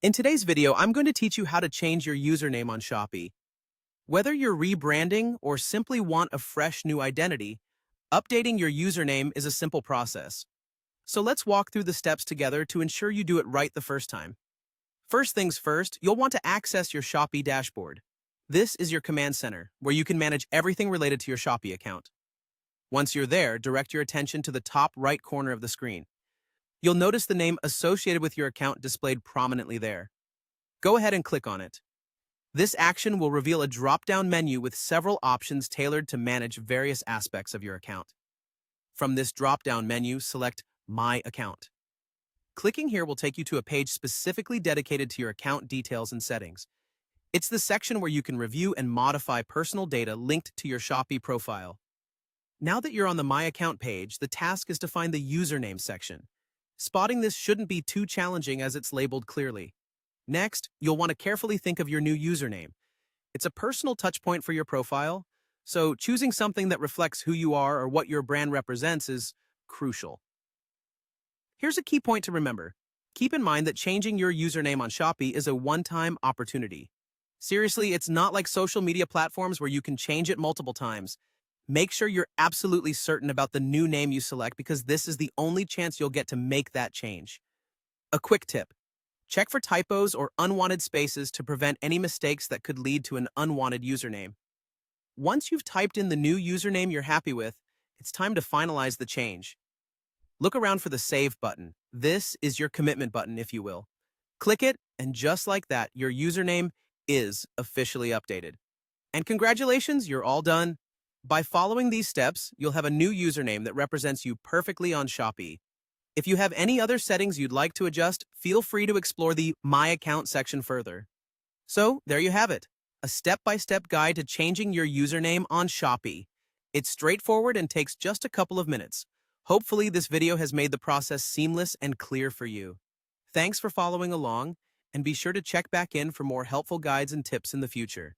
In today's video, I'm going to teach you how to change your username on Shopee. Whether you're rebranding or simply want a fresh new identity, updating your username is a simple process. So let's walk through the steps together to ensure you do it right the first time. First things first, you'll want to access your Shopee dashboard. This is your command center, where you can manage everything related to your Shopee account. Once you're there, direct your attention to the top right corner of the screen. You'll notice the name associated with your account displayed prominently there. Go ahead and click on it. This action will reveal a drop-down menu with several options tailored to manage various aspects of your account. From this drop-down menu, select My Account. Clicking here will take you to a page specifically dedicated to your account details and settings. It's the section where you can review and modify personal data linked to your Shopee profile. Now that you're on the My Account page, the task is to find the username section. Spotting this shouldn't be too challenging as it's labeled clearly. Next, you'll want to carefully think of your new username. It's a personal touchpoint for your profile, so choosing something that reflects who you are or what your brand represents is crucial. Here's a key point to remember. Keep in mind that changing your username on Shopee is a one-time opportunity. Seriously, it's not like social media platforms where you can change it multiple times. Make sure you're absolutely certain about the new name you select because this is the only chance you'll get to make that change. A quick tip. Check for typos or unwanted spaces to prevent any mistakes that could lead to an unwanted username. Once you've typed in the new username you're happy with, it's time to finalize the change. Look around for the Save button. This is your commitment button, if you will. Click it, and just like that, your username is officially updated. And congratulations, you're all done. By following these steps, you'll have a new username that represents you perfectly on Shopee. If you have any other settings you'd like to adjust, feel free to explore the My Account section further. So, there you have it, a step-by-step guide to changing your username on Shopee. It's straightforward and takes just a couple of minutes. Hopefully, this video has made the process seamless and clear for you. Thanks for following along, and be sure to check back in for more helpful guides and tips in the future.